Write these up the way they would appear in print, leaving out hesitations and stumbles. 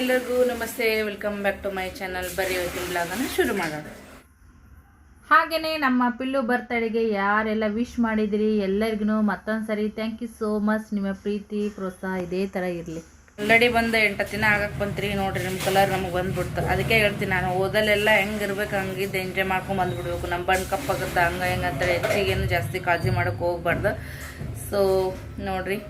ಎಲ್ಲರಿಗೂ ನಮಸ್ತೆ, welcome back to my channel. ಬರೀ ಇವತ್ತಿನ ಬ್ಲಾಗನ್ನು ಶುರು ಮಾಡೋಣ. ಹಾಗೆಯೇ ನಮ್ಮ ಪಿಲ್ಲು ಬರ್ತಡೆಗೆ ಯಾರೆಲ್ಲ ವಿಶ್ ಮಾಡಿದಿರಿ ಎಲ್ಲರಿಗೂ ಮತ್ತೊಂದು ಸರಿ ಥ್ಯಾಂಕ್ ಯು ಸೋ ಮಚ್. ನಿಮ್ಮ ಪ್ರೀತಿ ಪ್ರೋತ್ಸಾಹ ಇದೇ ಥರ ಇರಲಿ. ಆಲ್ರೆಡಿ ಬಂದು 8 ದಿನ ಆಗಕ್ಕೆ ಬಂತ್ರಿ. ನೋಡ್ರಿ ನಿಮ್ಮ ಕಲರ್ ನಮಗೆ ಬಂದ್ಬಿಡ್ತು. ಅದಕ್ಕೆ ಹೇಳ್ತೀನಿ ನಾನು, ಓದಲೆಲ್ಲ ಹೆಂಗಿರ್ಬೇಕು ಹಂಗಿದ್ದು ಎಂಜಾಯ್ ಮಾಡ್ಕೊಂಡು ಬಂದುಬಿಡ್ಬೇಕು. ನಮ್ಮ ಬಣ್ಣ ಕಪ್ಪಾಗುತ್ತೆ ಹಂಗೆ ಹೆಂಗೆ ಅಂತಾರೆ. ಹೆಚ್ಚಿಗೇನು ಜಾಸ್ತಿ ಕಾಳಜಿ ಮಾಡೋಕ್ಕೆ ಹೋಗ್ಬಾರ್ದು. ಸೊ ನೋಡ್ರಿ,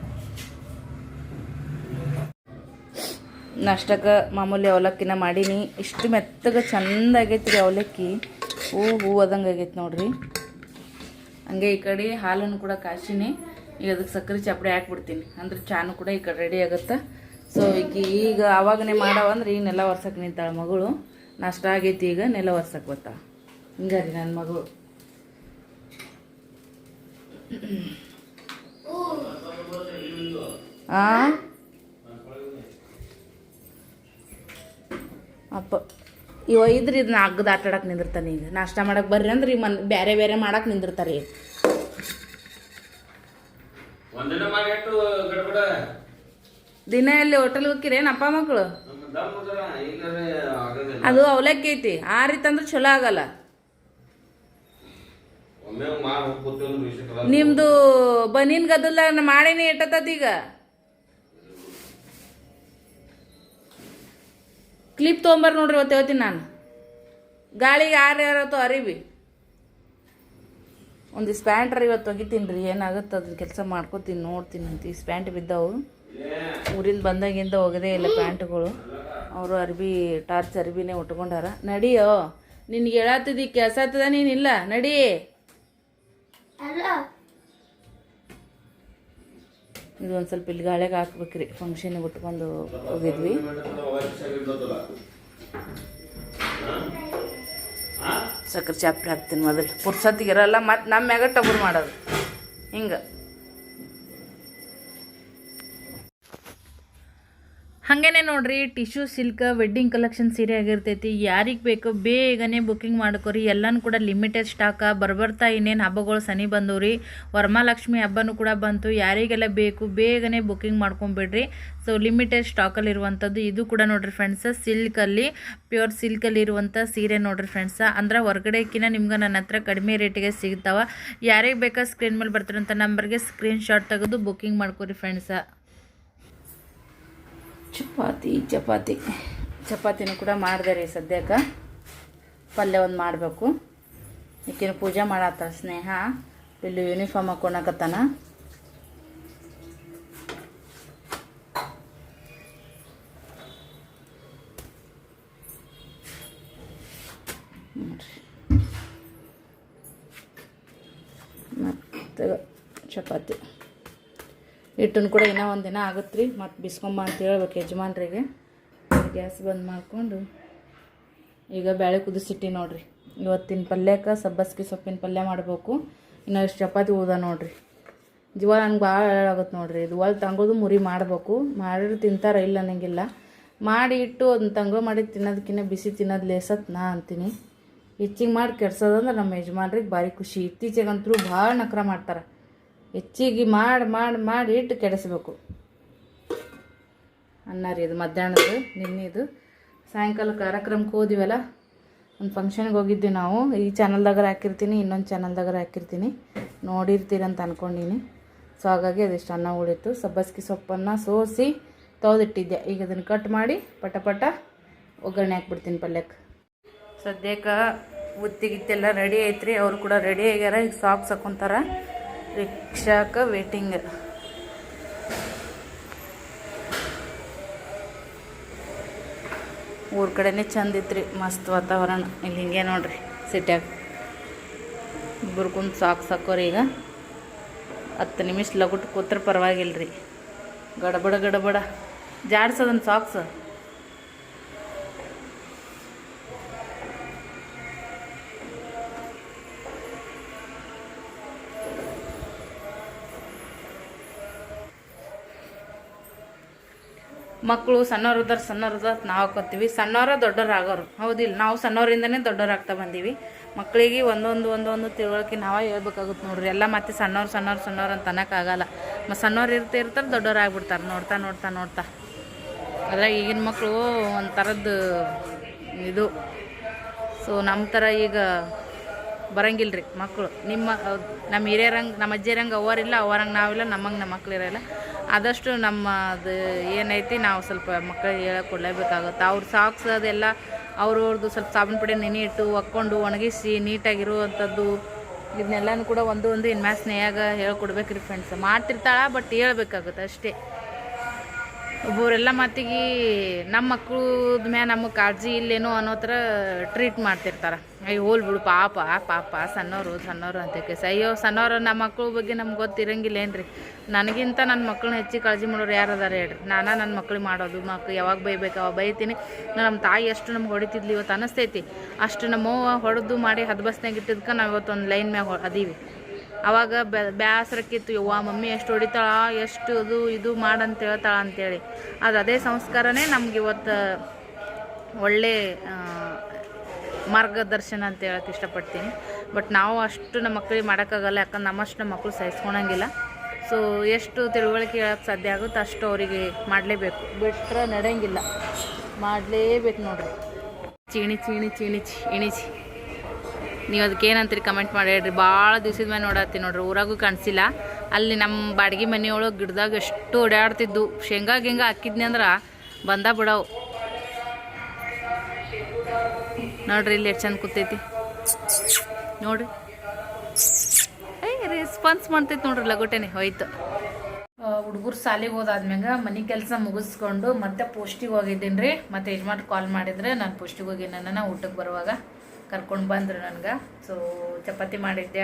ನಾಷ್ಟಕ್ಕೆ ಮಾಮೂಲಿ ಅವಲಕ್ಕಿನ ಮಾಡೀನಿ. ಇಷ್ಟು ಮೆತ್ತಗೆ ಚಂದ ಆಗೈತೆ ರೀ ಅವಲಕ್ಕಿ. ಹೂ ಅದಂಗೆ ಆಗೈತೆ ನೋಡ್ರಿ. ಹಂಗೆ ಈ ಕಡೆ ಹಾಲನ್ನು ಕೂಡ ಕಾಸಿನಿ. ಈಗ ಅದಕ್ಕೆ ಸಕ್ಕರೆ ಚಾಪಡಿ ಹಾಕ್ಬಿಡ್ತೀನಿ, ಅಂದ್ರೆ ಚಾನು ಕೂಡ ಈ ಕಡೆ ರೆಡಿ ಆಗುತ್ತೆ. ಸೊ ಈಗ ಆವಾಗನೇ ಮಾಡವಂದ್ರೆ ಈಗ ನೆಲ ಒರ್ಸಕ್ಕೆ ನಿಂತಾಳೆ ಮಗಳು. ನಾಷ್ಟ ಆಗೈತಿ, ಈಗ ನೆಲ ಒರ್ಸಕ್ಕೆ ಬರ್ತಾಳೆ. ಹಿಂಗಾರಿ ನನ್ನ ಮಗಳು. ಅಪ್ಪ ಇವ ಇದ್ರಿ ಇದನ್ನ ಅಗ್ಗದ ಆಟಾಡಕ್ಕೆ ನಿಂದಿರ್ತಾನೆ. ಈಗ ನಾಷ್ಟ ಮಾಡಕ್ಕೆ ಬರ್ರಿ ಅಂದ್ರೆ ಈಗ ಬೇರೆ ಬೇರೆ ಮಾಡಕ್ಕೆ ನಿಂದಿರ್ತಾರೆ. ಈಗ ದಿನ ಎಲ್ಲಿ ಹೋಟೆಲ್ ಹೋಗಿರೇನು ಅಪ್ಪ ಮಕ್ಕಳು? ಅದು ಅವಲಕ್ಕಿ ಐತಿ, ಆರಿತಂದ್ರೆ ಚಲೋ ಆಗಲ್ಲ. ನಿಮ್ದು ಬನೀನ್ ಗದ್ದಲ ಮಾಡೇನಿ ಎಟ್ಟತ್ತದ. ಈಗ ಕ್ಲಿಪ್ ತೊಗೊಂಬರ್ ನೋಡ್ರಿ, ಇವತ್ತು ಹೇಳ್ತೀನಿ ನಾನು. ಗಾಳಿಗೆ ಯಾರ್ಯಾರತ್ತೋ ಅರಿವಿ ಒಂದಿಷ್ಟು ಪ್ಯಾಂಟ್ರಿ ಇವತ್ತು ಒಗಿತೀನಿ ರೀ. ಏನಾಗುತ್ತೆ ಅದ್ರ ಕೆಲಸ ಮಾಡ್ಕೋತೀನಿ, ನೋಡ್ತೀನಿ ಅಂತ. ಈ ಪ್ಯಾಂಟ್ ಬಿದ್ದವು, ಊರಿಂದ ಬಂದಾಗಿಂದ ಒಗದೇ ಇಲ್ಲ ಪ್ಯಾಂಟ್ಗಳು. ಅವರು ಅರ್ಬಿ ಟಾರ್ಚ್ ಅರ್ಬಿನೇ ಉಟ್ಕೊಂಡಾರ. ನಡಿಯೋ, ನಿನ್ಗೆ ಹೇಳತ್ತಿದ್ದಿ ಕೆಲಸ ಆಗ್ತದ, ನೀನಿಲ್ಲ ನಡಿ. ಇದು ಒಂದು ಸ್ವಲ್ಪ ಇಲ್ಲಿ ಗಾಳಿಗೆ ಹಾಕ್ಬೇಕ್ರಿ. ಫಂಕ್ಷನಿಗೆ ಉಟ್ಕೊಂಡು ಹೋಗಿದ್ವಿ. ಸಕ್ಕರೆ ಚಾಪಡಿ ಹಾಕ್ತೀನಿ ಮೊದಲು, ಪುರ್ಸತ್ತಿಗಿರಲ್ಲ. ಮತ್ತು ನಮ್ಮ ಮ್ಯಾಗ ಟಬರ್ ಮಾಡೋದು ಹಿಂಗೆ. ಹಾಗೇನೆ ನೋಡ್ರಿ, ಟಿಶ್ಯೂ ಸಿಲ್ಕ್ ವೆಡ್ಡಿಂಗ್ ಕಲೆಕ್ಷನ್ ಸೀರೆ ಆಗಿರ್ತೈತಿ. ಯಾರಿಗೆ ಬೇಕು ಬೇಗನೆ ಬುಕ್ಕಿಂಗ್ ಮಾಡ್ಕೊರಿ. ಎಲ್ಲನೂ ಕೂಡ ಲಿಮಿಟೆಡ್ ಸ್ಟಾಕ. ಬರ್ತಾ ಇನ್ನೇನು ಹಬ್ಬಗಳು ಸನಿ ಬಂದವ್ರಿ. ವರಮಹಾಲಕ್ಷ್ಮಿ ಹಬ್ಬನೂ ಕೂಡ ಬಂತು. ಯಾರಿಗೆಲ್ಲ ಬೇಕು ಬೇಗನೆ ಬುಕ್ಕಿಂಗ್ ಮಾಡ್ಕೊಂಬಿಡ್ರಿ. ಸೊ ಲಿಮಿಟೆಡ್ ಸ್ಟಾಕಲ್ಲಿರುವಂಥದ್ದು ಇದು ಕೂಡ ನೋಡ್ರಿ ಫ್ರೆಂಡ್ಸ್. ಸಿಲ್ಕಲ್ಲಿ, ಪ್ಯೂರ್ ಸಿಲ್ಕಲ್ಲಿ ಇರುವಂಥ ಸೀರೆ ನೋಡ್ರಿ ಫ್ರೆಂಡ್ಸ. ಅಂದ್ರೆ ಹೊರಗಡೆಕಿನ್ನ ನಿಮ್ಗೆ ನನ್ನ ಹತ್ರ ಕಡಿಮೆ ರೇಟಿಗೆ ಸಿಗ್ತಾವೆ. ಯಾರಿಗೆ ಬೇಕಾ ಸ್ಕ್ರೀನ್ ಮೇಲೆ ಬರ್ತಿರೋಂಥ ನಂಬರ್ಗೆ ಸ್ಕ್ರೀನ್ ಶಾಟ್ ತೆಗೆದು ಬುಕ್ಕಿಂಗ್ ಮಾಡ್ಕೊರಿ ಫ್ರೆಂಡ್ಸ. ಚಪಾತಿನೂ ಕೂಡ ಮಾಡಿದೆ ರೀ ಸದ್ಯಕ್ಕೆ. ಪಲ್ಯ ಒಂದು ಮಾಡಬೇಕು. ಈಕಿನ ಪೂಜೆ ಮಾಡತ್ತ ಸ್ನೇಹ. ಇಲ್ಲಿ ಯೂನಿಫಾರ್ಮ್ ಹಾಕೊಳಕತ್ತಾನ. ಮತ್ತು ಚಪಾತಿ ಹಿಟ್ಟನ್ನು ಕೂಡ ಇನ್ನೂ ಒಂದು ದಿನ ಆಗುತ್ತೆ ರೀ. ಮತ್ತು ಬಿಸ್ಕೊಂಬ ಅಂತ ಹೇಳ್ಬೇಕು ಯಜಮಾನ್ರಿಗೆ. ಗ್ಯಾಸ್ ಬಂದ್ ಮಾಡಿಕೊಂಡು ಈಗ ಬೇಳೆ ಕುದಿಸಿಟ್ಟಿ ನೋಡ್ರಿ. ಇವತ್ತಿನ ಪಲ್ಯಕ್ಕೆ ಸಬ್ಬಸ್ಗೆ ಸೊಪ್ಪಿನ ಪಲ್ಯ ಮಾಡಬೇಕು. ಇನ್ನು ಇಷ್ಟು ಚಪಾತಿ ಉಳ್ದ ನೋಡ್ರಿ. ಜೀವ ನಂಗೆ ಭಾಳ ಆಗುತ್ತೆ ನೋಡ್ರಿ. ಇದು ಒಳ್ಳೆ ತಂಗೋದು ಮುರಿ ಮಾಡಬೇಕು. ಮಾಡಿದ್ರೆ ತಿಂತಾರೆ, ಇಲ್ಲ ಅನ್ನಂಗಿಲ್ಲ. ಮಾಡಿ ಇಟ್ಟು ಅದನ್ನ ತಂಗೋ ಮಾಡಿ ತಿನ್ನೋದಕ್ಕಿಂತ ಬಿಸಿ ತಿನ್ನೋದು ಲೇಸತ್ ನಾ ಅಂತೀನಿ. ಹೆಚ್ಚಿಗೆ ಮಾಡಿ ಕೆಡ್ಸೋದಂದ್ರೆ ನಮ್ಮ ಯಜಮಾನ್ರಿಗೆ ಭಾರಿ ಖುಷಿ. ಇತ್ತೀಚೆಗಂತೂ ಭಾಳ ನಖರ ಮಾಡ್ತಾರೆ. ಹೆಚ್ಚಿಗೆ ಮಾಡಿ ಮಾಡಿ ಮಾಡಿ ಇಟ್ಟು ಕೆಡಿಸ್ಬೇಕು. ಅನ್ನ ರೀ ಇದು ಮಧ್ಯಾಹ್ನದ್ದು. ನಿನ್ನೆದು ಸಾಯಂಕಾಲ ಕಾರ್ಯಕ್ರಮಕ್ಕೆ ಹೋದಿವಲ್ಲ, ಒಂದು ಫಂಕ್ಷನ್ಗೆ ಹೋಗಿದ್ವಿ ನಾವು. ಈ ಚಾನಲ್ದಾಗರ ಹಾಕಿರ್ತೀನಿ, ಇನ್ನೊಂದು ಚಾನಲ್ದಾಗರ ಹಾಕಿರ್ತೀನಿ, ನೋಡಿರ್ತೀರಂತ ಅಂದ್ಕೊಂಡೀನಿ. ಸೊ ಹಾಗಾಗಿ ಅದಿಷ್ಟು ಅನ್ನ ಉಳಿತು. ಸಬ್ಬಸ್ಗೆ ಸೊಪ್ಪನ್ನು ಸೋಸಿ ತೊಳೆದಿಟ್ಟಿದ್ದೆ. ಈಗ ಅದನ್ನು ಕಟ್ ಮಾಡಿ ಪಟ ಪಟ ಒಗ್ಗರಣೆ ಹಾಕ್ಬಿಡ್ತೀನಿ ಪಲ್ಯಕ್ಕೆ. ಸದ್ಯಕ್ಕೆ ಉತ್ತಿಗಿತ್ತೆಲ್ಲ ರೆಡಿ ಐತ್ರಿ. ಅವರು ಕೂಡ ರೆಡಿ ಆಗ್ಯಾರ. ಈಗ ಸಾಕ್ಸ್ ಹಾಕ್ಕೊಂತಾರ. ರಿಕ್ಷಾಕ್ಕೆ ವೇಟಿಂಗ್. ಊರ ಕಡೆನೇ ಚಂದ ಇತ್ತು ರೀ, ಮಸ್ತ್ ವಾತಾವರಣ. ಇಲ್ಲಿ ಹಿಂಗೆ ನೋಡ್ರಿ ಸಿಟ್ಯಾಗ ಇಬ್ಬರು ಕುಂತು ಸಾಕ್ಸ್ ಹಾಕೋರಿ. ಈಗ 10 ನಿಮಿಷ ಲಗುಟ್ ಕೂತ್ರೆ ಪರವಾಗಿಲ್ಲ ರೀ. ಗಡಬಡ ಜಾಡ್ಸೋದನ್ನು ಸಾಕ್ಸ್. ಮಕ್ಕಳು ಸಣ್ಣವ್ರದ್ದು ನಾವು ಹಾಕೋತೀವಿ. ಸಣ್ಣವ್ರ ದೊಡ್ಡವ್ರು ಆಗೋರು, ಹೌದಿಲ್ಲ? ನಾವು ಸಣ್ಣವರಿಂದನೇ ದೊಡ್ಡವ್ರು ಆಗ್ತಾ ಬಂದೀವಿ. ಮಕ್ಕಳಿಗೆ ಒಂದೊಂದು ತಿಳುವಳಿಕೆ ನಾವೇ ಹೇಳ್ಬೇಕಾಗುತ್ತೆ ನೋಡ್ರಿ. ಎಲ್ಲ ಮತ್ತೆ ಸಣ್ಣವ್ರು ಅಂತ ಅನ್ನೋಕ್ಕಾಗಲ್ಲ. ಮತ್ತು ಸಣ್ಣವ್ರು ಇರ್ತಾರೆ, ದೊಡ್ಡವ್ರು ಆಗ್ಬಿಡ್ತಾರೆ ನೋಡ್ತಾ. ಅದ್ರಾಗ ಈಗಿನ ಮಕ್ಕಳು ಒಂದು ಥರದ್ದು ಇದು. ಸೊ ನಮ್ಮ ಥರ ಈಗ ಬರಂಗಿಲ್ಲ ರೀ ಮಕ್ಕಳು. ನಮ್ಮ ಹಿರಿಯರಂಗೆ ನಮ್ಮ ಅಜ್ಜಿಯರಂಗೆ ಅವರಿಲ್ಲ, ಅವರಂಗೆ ನಾವಿಲ್ಲ, ನಮ್ಮಂಗೆ ನಮ್ಮ ಮಕ್ಳು ಇರೋಲ್ಲ. ಆದಷ್ಟು ನಮ್ಮದು ಏನೈತಿ ನಾವು ಸ್ವಲ್ಪ ಮಕ್ಕಳಿಗೆ ಹೇಳಕ್ಕೆ ಕೊಡಲೇಬೇಕಾಗುತ್ತೆ. ಅವ್ರ ಸಾಕ್ಸ್ ಅದೆಲ್ಲ ಅವ್ರವ್ರದ್ದು ಸ್ವಲ್ಪ ಸಾಬೂನು ಪುಡಿ ನೆನೆ ಇಟ್ಟು ಒಕ್ಕೊಂಡು ಒಣಗಿಸಿ ನೀಟಾಗಿರುವಂಥದ್ದು ಇದನ್ನೆಲ್ಲನೂ ಕೂಡ ಒಂದು ಇನ್ಮ್ಯಾಸ್ ಸ್ನೇಹಾಗ ಹೇಳ್ಕೊಡ್ಬೇಕ್ರಿ ಫ್ರೆಂಡ್ಸ್. ಮಾಡ್ತಿರ್ತಾಳೆ, ಬಟ್ ಹೇಳ್ಬೇಕಾಗುತ್ತೆ ಅಷ್ಟೇ. ಒಬ್ಬರೆಲ್ಲ ಮಾತಿಗೆ ನಮ್ಮ ಮಕ್ಳದ ಮ್ಯಾಲ ನಮಗೆ ಕಾಳಜಿ ಇಲ್ಲೇನೋ ಅನ್ನೋ ಥರ ಟ್ರೀಟ್ ಮಾಡ್ತಿರ್ತಾರೆ. ಅಯ್ಯೋ ಹೋಲ್ ಬಿಡು ಪಾಪ ಸಣ್ಣವರು ಅಂತ ಕೇಸ್. ಅಯ್ಯೋ ಸಣ್ಣವರು ನಮ್ಮ ಮಕ್ಳ ಬಗ್ಗೆ ನಮ್ಗೆ ಗೊತ್ತಿರಂಗಿಲ್ಲ ಏನ್ರಿ. ನನಗಿಂತ ನನ್ನ ಮಕ್ಕಳನ್ನ ಹೆಚ್ಚಿಗೆ ಕಾಳಜಿ ಮಾಡೋರು ಯಾರು ಅದಾರ ಹೇಳ್ರಿ. ನನ್ನ ಮಕ್ಳಿಗೆ ಮಾಡೋದು, ಯಾವಾಗ ಬೈಬೇಕು ಅವಾಗ ಬೈತೀನಿ. ನಮ್ಮ ತಾಯಿ ಎಷ್ಟು ನಮ್ಗೆ ಹೊಡಿತಿದ್ಲಿ ಇವತ್ತು ಅನ್ನಿಸ್ತೈತಿ. ಅಷ್ಟು ನಮ್ಮವ್ವ ಹೊಡೆದು ಮಾಡಿ ಹದ್ಬಸ್ನಾಗ ಇಟ್ಟಿದ್ಕೆ ನಾವು ಇವತ್ತೊಂದು ಲೈನ್ ಮ್ಯಾಗ ಅದೀವಿ. ಆವಾಗ ಬೇಸರಕ್ಕಿತ್ತು, ಯವ್ವ ಮಮ್ಮಿ ಎಷ್ಟು ಹೊಡಿತಾಳ, ಎಷ್ಟು ಇದು ಮಾಡಂತ ಹೇಳ್ತಾಳ ಅಂತೇಳಿ. ಅದೇ ಸಂಸ್ಕಾರನೇ ನಮ್ಗೆ ಇವತ್ತು ಒಳ್ಳೆ ಮಾರ್ಗದರ್ಶನ ಅಂತ ಹೇಳಕ್ಕೆ ಇಷ್ಟಪಡ್ತೀನಿ. ಬಟ್ ನಾವು ಅಷ್ಟು ನಮ್ಮ ಮಕ್ಕಳಿಗೆ ಮಾಡೋಕ್ಕಾಗಲ್ಲ, ಯಾಕಂದ್ರೆ ನಮ್ಮಷ್ಟು ನಮ್ಮ ಮಕ್ಕಳು ಸಹಿಸ್ಕೊಳಂಗಿಲ್ಲ. ಸೊ ಎಷ್ಟು ತಿಳುವಳಿಕೆ ಹೇಳೋಕ್ಕೆ ಸಾಧ್ಯ ಆಗುತ್ತೆ ಅಷ್ಟು ಅವರಿಗೆ ಮಾಡಲೇಬೇಕು, ಬಿಟ್ಟರೆ ನಡೆಯಂಗಿಲ್ಲ, ಮಾಡಲೇಬೇಕು ನೋಡ್ರಿ. ಇಣಿಚಿ ನೀವು ಅದಕ್ಕೆ ಏನಂತೀರಿ ಕಮೆಂಟ್ ಮಾಡಿ ಹೇಳ್ರಿ. ಭಾಳ ದಿವ್ಸದ ಮೇಲೆ ನೋಡತ್ತೀನಿ ನೋಡ್ರಿ, ಊರಾಗೂ ಕಾಣಿಸಿಲ್ಲ. ಅಲ್ಲಿ ನಮ್ಮ ಬಾಡಿಗೆ ಮನೆಯೊಳಗೆ ಗಿಡದಾಗ ಎಷ್ಟು ಓಡಾಡ್ತಿದ್ದು. ಶೇಂಗಾ ಹಾಕಿದ್ನಿ ಅಂದ್ರೆ ಬಂದ ಬಿಡವು ನೋಡ್ರಿ. ಇಲ್ಲಿ ಎಷ್ಟು ಚಂದ ಕೂತೈತಿ ನೋಡ್ರಿ. ರೆಸ್ಪಾನ್ಸ್ ಮಾಡ್ತೈತಿ ನೋಡ್ರಿ, ಲಗೋಟೆನೆ ಹೋಯ್ತು. ಹುಡುಗರು ಸಾಲಿಗೆ ಹೋದಾದ್ಮ್ಯಾಗ ಮನೆ ಕೆಲಸ ಮುಗಿಸ್ಕೊಂಡು ಮತ್ತೆ ಪೋಸ್ಟಿಗೆ ಹೋಗಿದ್ದೀನಿ ರೀ. ಮತ್ತು ಯಜಮಾನ್ರು ಕಾಲ್ ಮಾಡಿದ್ರೆ ನಾನು ಪೋಸ್ಟಿಗೆ ಹೋಗಿ ನನ್ನ ಊಟಕ್ಕೆ ಬರುವಾಗ ಕರ್ಕೊಂಡು ಬಂದರು ನನಗೆ. ಸೊ ಚಪಾತಿ ಮಾಡಿದ್ದೆ,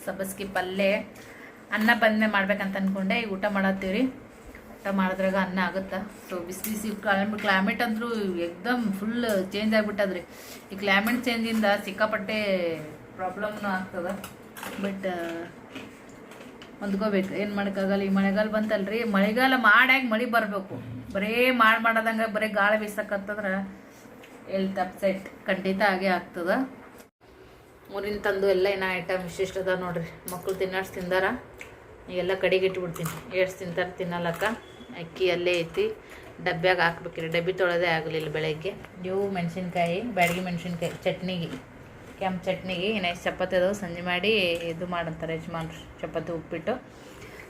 ಸಬ್ಬಸ್ಗಿ ಪಲ್ಯ, ಅನ್ನ ಬಂದ್ಮೇಲೆ ಮಾಡ್ಬೇಕಂತ ಅಂದ್ಕೊಂಡೆ. ಈಗ ಊಟ ಮಾಡತ್ತೀವಿ ರೀ. ಊಟ ಮಾಡಿದ್ರಾಗ ಅನ್ನ ಆಗುತ್ತೆ. ಸೊ ಬಿಸಿ ಕ್ಲೈಮೇಟ್ ಅಂದರೂ ಎಕ್ದಮ್ ಫುಲ್ ಚೇಂಜ್ ಆಗಿಬಿಟ್ಟದ್ರಿ. ಈ ಕ್ಲೈಮೇಟ್ ಚೇಂಜಿಂದ ಸಿಕ್ಕಾಪಟ್ಟೆ ಪ್ರಾಬ್ಲಮ್ನೂ ಆಗ್ತದೆ. ಬಟ್ ಹೊಂದ್ಕೋಬೇಕು, ಏನು ಮಾಡೋಕ್ಕಾಗಲ್ಲ. ಈ ಮಳೆಗಾಲ ಬಂತಲ್ರಿ, ಮಳೆಗಾಲ ಮಾಡಾಗಿ ಮಳೆ ಬರಬೇಕು. ಬರೇ ಮಾಡೋದಂಗೆ ಬರೀ ಗಾಳಿ ಬೀಸಕತ್ತಂದ್ರೆ ಎಲ್ತ್ ಅಪ್ಸೆಟ್ ಖಂಡಿತ ಆಗೇ ಆಗ್ತದೆ. ಊರಿನ ತಂದು ಎಲ್ಲ ಏನೋ ಐಟಮ್ ಇಷ್ಟಿಷ್ಟ ಅದ ನೋಡ್ರಿ. ಮಕ್ಕಳು ತಿನ್ನೋಷ್ಟು ತಿಂದಾರ, ಈಗೆಲ್ಲ ಕಡೆಗೆ ಇಟ್ಬಿಡ್ತೀನಿ. ಎಷ್ಟು ತಿಂತಾರೆ ತಿನ್ನಲಕ್ಕ. ಅಕ್ಕಿ ಅಲ್ಲೇ ಐತಿ, ಡಬ್ಬ್ಯಾಗ ಹಾಕ್ಬೇಕಿರಿ. ಡಬ್ಬಿ ತೊಳೆದೇ ಆಗಲಿಲ್ಲ ಬೆಳಗ್ಗೆ. ಇವು ಮೆಣಸಿನ್ಕಾಯಿ, ಬ್ಯಾಡಗಿ ಮೆಣಸಿನ್ಕಾಯಿ ಚಟ್ನಿಗೆ, ಕೆಂಪು ಚಟ್ನಿಗೆ. ಇನ್ನು ಚಪಾತಿ ಅದಾವೆ, ಸಂಜೆ ಮಾಡಿ ಇದು ಮಾಡಂತಾರೆ ಯಜಮಾನ್ರು, ಚಪಾತಿ ಉಪ್ಪಿಟ್ಟು.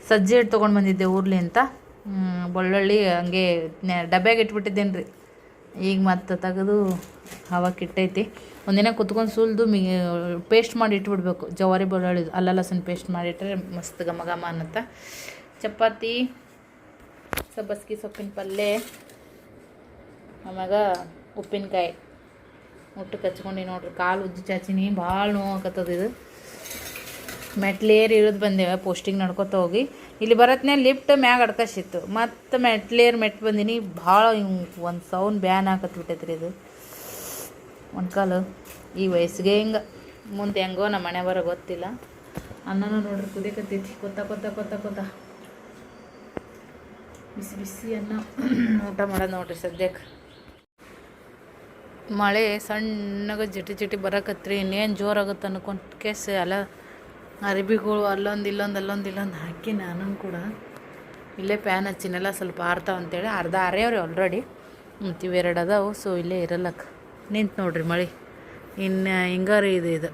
ಸಜ್ಜೆ ಹಿಟ್ಟು ತೊಗೊಂಡು ಬಂದಿದ್ದೆ ಊರ್ಲಿ ಅಂತ. ಬೆಳ್ಳುಳ್ಳಿ ಹಂಗೆ ಡಬ್ಬ್ಯಾಗ ಇಟ್ಬಿಟ್ಟಿದ್ದೇನೆ ರೀ. ಈಗ ಮತ್ತೆ ತೆಗೆದು ಹವಾಕ್ಕೆ ಇಟ್ಟೈತಿ. ಒಂದಿನ ಕುತ್ಕೊಂಡು ಸುಲಿದು ಪೇಸ್ಟ್ ಮಾಡಿ ಇಟ್ಬಿಡ್ಬೇಕು. ಜವಾರಿ ಬೆಳ್ಳುಳ್ಳಿ ಅಲ್ಲ ಲಸನ್ ಪೇಸ್ಟ್ ಮಾಡಿಟ್ರೆ ಮಸ್ತ್ ಘಮ ಅನ್ನತ್ತ. ಚಪಾತಿ, ಸಬ್ಬಸ್ಗಿ ಸೊಪ್ಪಿನ ಪಲ್ಯ, ಆಮ್ಯಾಗ ಉಪ್ಪಿನಕಾಯಿ ಊಟಕ್ಕೆ ಹಚ್ಕೊಂಡು ನೋಡ್ರಿ. ಕಾಲು ಉಜ್ಜಿ ಚಾಚಿನಿ, ಭಾಳ ನೋವಾಗತ್ತದ. ಇದು ಮೆಟ್ಲೇರಿ ಇಳಿದು ಬಂದೇವೆ ಪೋಸ್ಟಿಗೆ ನಡ್ಕೊತ ಹೋಗಿ. ಇಲ್ಲಿ ಬರತ್ನೇ ಲಿಫ್ಟ್ ಮ್ಯಾಗ ಅಡ್ಕಸಿತ್ತು. ಮತ್ತು ಮೆಟ್ ಬಂದೀನಿ. ಭಾಳ ಒಂದು ಸೌಂಡ್ ಬ್ಯಾನ್ ಹಾಕತ್ಬಿಟ್ಟೈತ್ರಿ ಇದು ಒಂದು ಕಾಲು. ಈ ವಯಸ್ಸಿಗೆ ಹಿಂಗೆ, ಮುಂದೆ ಹೆಂಗೋ ನಮ್ಮ ಮನೆ ಬರೋ ಗೊತ್ತಿಲ್ಲ. ಅನ್ನನೂ ನೋಡ್ರಿ ಕುದಿಕತ್ತೈತಿ. ಕೊತ್ತ ಬಿಸಿ ಅನ್ನ ಊಟ ಮಾಡೋದು ನೋಡ್ರಿ. ಸದ್ಯಕ್ಕೆ ಮಳೆ ಸಣ್ಣಗೆ ಜಿಟಿ ಬರಕತ್ರಿ. ಇನ್ನೇನು ಜೋರಾಗುತ್ತೆ ಅನ್ಕೊಂತ ಕೇಸ್ ಎಲ್ಲ ಅರಿಬಿಗಳು ಅಲ್ಲೊಂದು ಹಾಕಿ ನಾನು ಕೂಡ ಇಲ್ಲೇ ಪ್ಯಾನ್ ಹಚ್ಚಿನೆಲ್ಲ ಸ್ವಲ್ಪ ಆರ್ತಾವ ಅಂತೇಳಿ. ಅರ್ಧ ಆರ್ಯಾವ್ರಿ ಆಲ್ರೆಡಿ, ಮತ್ತು ಇವೆರಡು ಅದಾವು. ಸೊ ಇಲ್ಲೇ ಇರಲ್ಲಕ್ಕೆ ನಿಂತು ನೋಡ್ರಿ ಮಳೆ. ಇನ್ನು ಹಿಂಗಾರಿ ಇದು